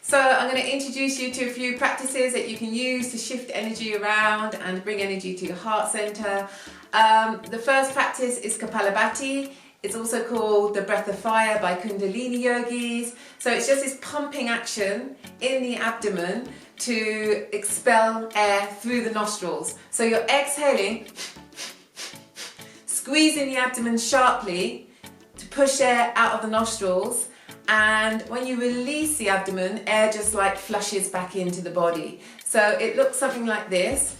So I'm going to introduce you to a few practices that you can use to shift energy around and bring energy to your heart center. The first practice is Kapalabhati. It's also called the breath of fire by Kundalini yogis. So it's just this pumping action in the abdomen to expel air through the nostrils. So you're exhaling, squeezing the abdomen sharply to push air out of the nostrils, and when you release the abdomen, air just like flushes back into the body. So it looks something like this.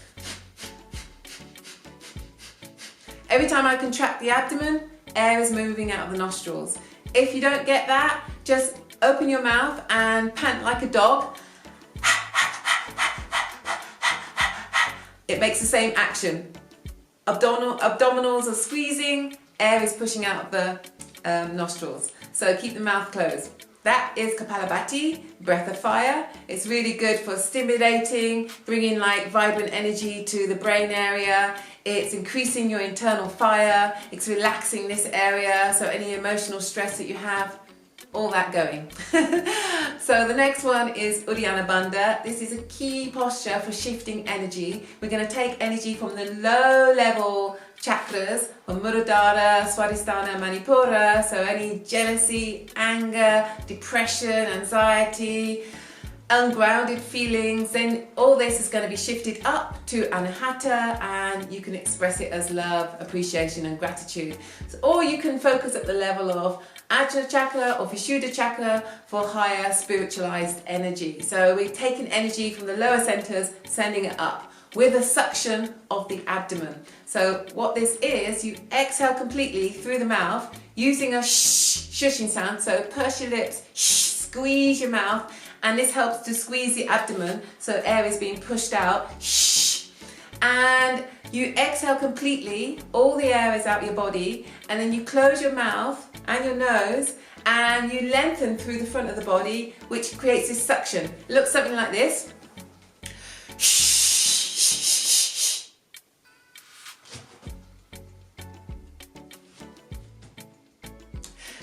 Every time I contract the abdomen, air is moving out of the nostrils. If you don't get that, just open your mouth and pant like a dog. It makes the same action. Abdominals are squeezing, air is pushing out of the nostrils. So keep the mouth closed. That is Kapalabhati, breath of fire. It's really good for stimulating, bringing like vibrant energy to the brain area. It's increasing your internal fire. It's relaxing this area. So any emotional stress that you have, all that going. So the next one is Uddiyana. This is a key posture for shifting energy. We're going to take energy from the low level chakras, from Muladhara, Swadhisthana, Manipura, so any jealousy, anger, depression, anxiety, ungrounded feelings, then all this is going to be shifted up to Anahata, and you can express it as love, appreciation and gratitude. So, or you can focus at the level of Ajna chakra or Vishuddha chakra for higher spiritualized energy. So we're taking energy from the lower centers, sending it up with a suction of the abdomen. So what this is, you exhale completely through the mouth using a shushing sound. So purse your lips, squeeze your mouth, and this helps to squeeze the abdomen so air is being pushed out. And you exhale completely, all the air is out your body, and then you close your mouth and your nose and you lengthen through the front of the body, which creates this suction. It looks something like this.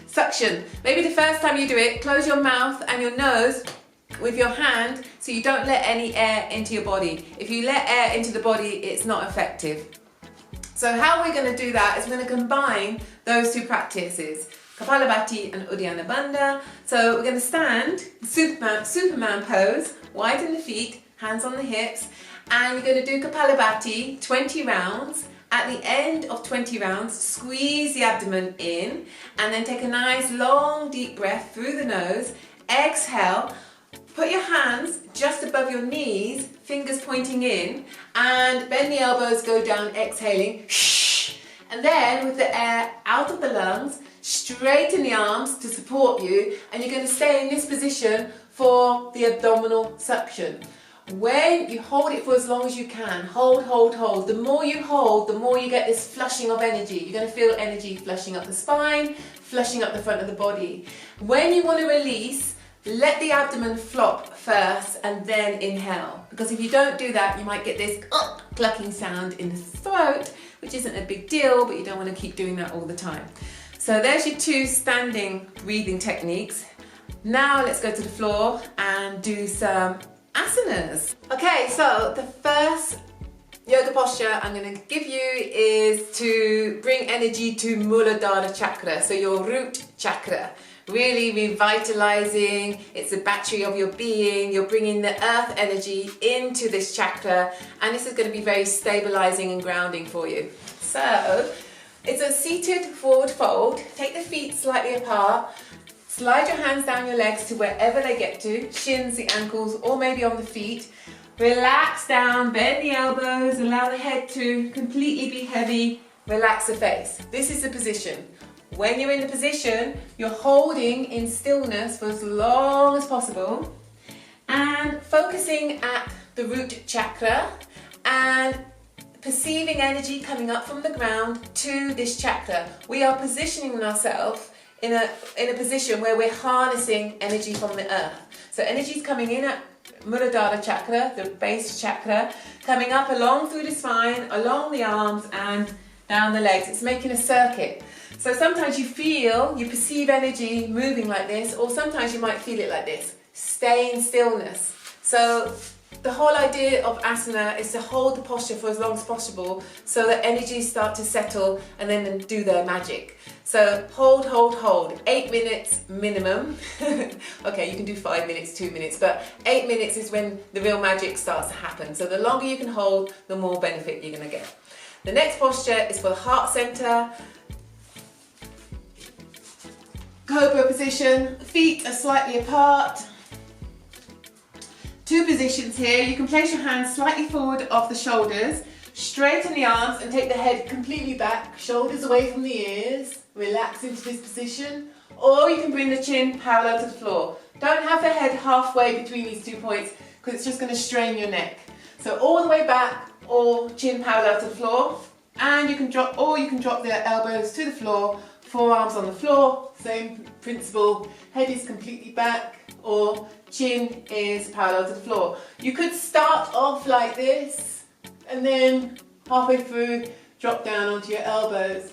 Suction. Maybe the first time you do it, close your mouth and your nose with your hand so you don't let any air into your body. If you let air into the body, it's not effective. So how we're going to do that is we're going to combine those two practices, Kapalabhati and Uddiyana. So we're going to stand, Superman pose, widen the feet, hands on the hips, and you're going to do Kapalabhati 20 rounds. At the end of 20 rounds, squeeze the abdomen in and then take a nice long deep breath through the nose. Exhale, put your hands just above your knees, fingers pointing in, and bend the elbows, go down, exhaling. And then with the air out of the lungs, straighten the arms to support you, and you're going to stay in this position for the abdominal suction. When you hold it for as long as you can, hold. The more you hold, the more you get this flushing of energy. You're going to feel energy flushing up the spine, flushing up the front of the body. When you want to release, let the abdomen flop first and then inhale. Because if you don't do that, you might get this clucking sound in the throat, which isn't a big deal, but you don't want to keep doing that all the time. So there's your two standing breathing techniques. Now let's go to the floor and do some asanas. Okay, so the first yoga posture I'm going to give you is to bring energy to Muladhara chakra, so your root chakra. Really revitalizing, it's the battery of your being. You're bringing the earth energy into this chakra, and this is going to be very stabilizing and grounding for you. So it's a seated forward fold. Take the feet slightly apart. Slide your hands down your legs to wherever they get to, shins, the ankles, or maybe on the feet. Relax down, bend the elbows, allow the head to completely be heavy, relax the face. This is the position. When you're in the position, you're holding in stillness for as long as possible and focusing at the root chakra and perceiving energy coming up from the ground to this chakra. We are positioning ourselves in a position where we're harnessing energy from the earth. So energy is coming in at Muladhara chakra, the base chakra, coming up along through the spine, along the arms and down the legs. It's making a circuit. So sometimes you perceive energy moving like this, or sometimes you might feel it like this. stay in stillness. So the whole idea of asana is to hold the posture for as long as possible so that energies start to settle and then do their magic. So hold, hold, hold. 8 minutes minimum. Okay, you can do 5 minutes, 2 minutes, but 8 minutes is when the real magic starts to happen. So the longer you can hold, the more benefit you're going to get. The next posture is for the heart center. Cobra position, feet are slightly apart. 2 positions here. You can place your hands slightly forward of the shoulders, straighten the arms and take the head completely back, shoulders away from the ears, relax into this position, or you can bring the chin parallel to the floor. Don't have the head halfway between these 2 points because it's just going to strain your neck. So all the way back or chin parallel to the floor, and you can drop the elbows to the floor, forearms on the floor, same principle, head is completely back or chin is parallel to the floor. You could start off like this and then halfway through drop down onto your elbows.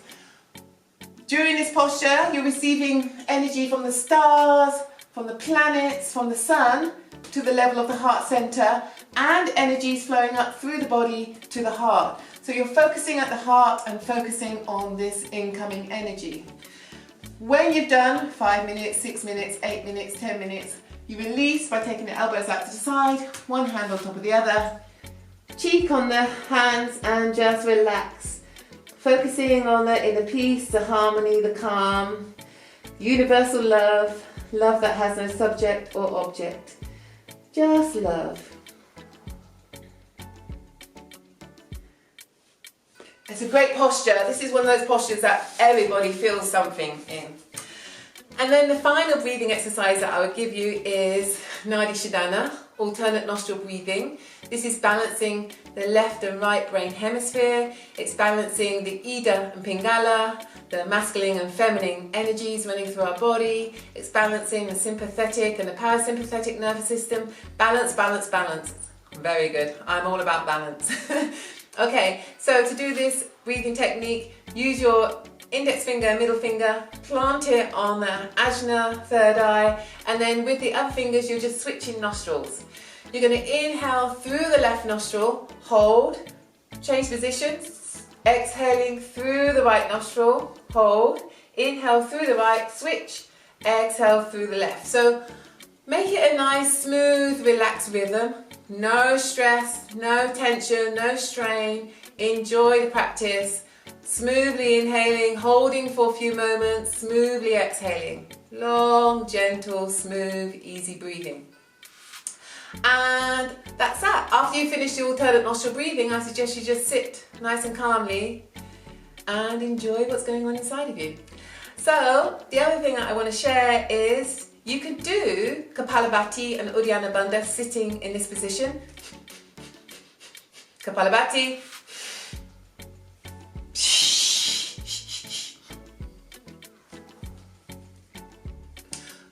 During this posture you're receiving energy from the stars, from the planets, from the sun to the level of the heart center, and energies flowing up through the body to the heart. So you're focusing at the heart and focusing on this incoming energy. When you've done 5 minutes, 6 minutes, 8 minutes, 10 minutes, you release by taking the elbows out to the side, one hand on top of the other, cheek on the hands, and just relax. Focusing on the inner peace, the harmony, the calm, universal love, love that has no subject or object. Just love. It's a great posture. This is one of those postures that everybody feels something in. And then the final breathing exercise that I would give you is Nadi Shodhana, alternate nostril breathing. This is balancing the left and right brain hemisphere. It's balancing the Ida and Pingala, the masculine and feminine energies running through our body. It's balancing the sympathetic and the parasympathetic nervous system. Balance, balance, balance. Very good. I'm all about balance. Okay, so to do this breathing technique, use your index finger and middle finger, plant it on the ajna, third eye, and then with the other fingers you're just switching nostrils. You're going to inhale through the left nostril, hold, change positions, exhaling through the right nostril, hold, inhale through the right, switch, exhale through the left. So make it a nice, smooth, relaxed rhythm. No stress, no tension, no strain. Enjoy the practice. Smoothly inhaling, holding for a few moments, smoothly exhaling. Long, gentle, smooth, easy breathing. And that's that. After you finish the alternate nostril breathing, I suggest you just sit nice and calmly and enjoy what's going on inside of you. So, the other thing that I want to share is you can do Kapalabhati and Uddiyana Bandha sitting in this position. Kapalabhati.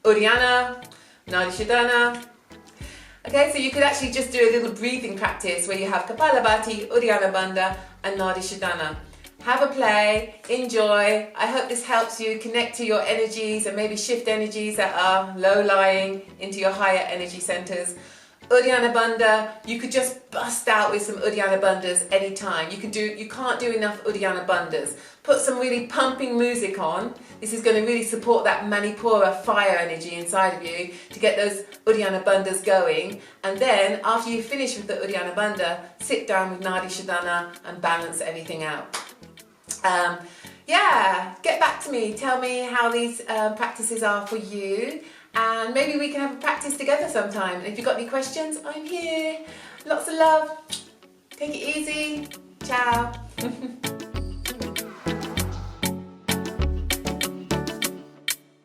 Uddiyana, Nadi Shodhana. Okay, so you could actually just do a little breathing practice where you have Kapalabhati, Uddiyana Bandha and Nadi Shodhana. Have a play, enjoy. I hope this helps you connect to your energies and maybe shift energies that are low-lying into your higher energy centers. Uddiyana Bandha, you could just bust out with some Uddiyana Bandhas anytime. You can't do enough Uddiyana Bandhas. Put some really pumping music on. This is going to really support that Manipura fire energy inside of you to get those Uddiyana Bandhas going. And then after you finish with the Uddiyana Bandha, sit down with Nadi Shodhana and balance everything out. Yeah, get back to me. Tell me how these practices are for you. And maybe we can have a practice together sometime. And if you've got any questions, I'm here. Lots of love. Take it easy. Ciao.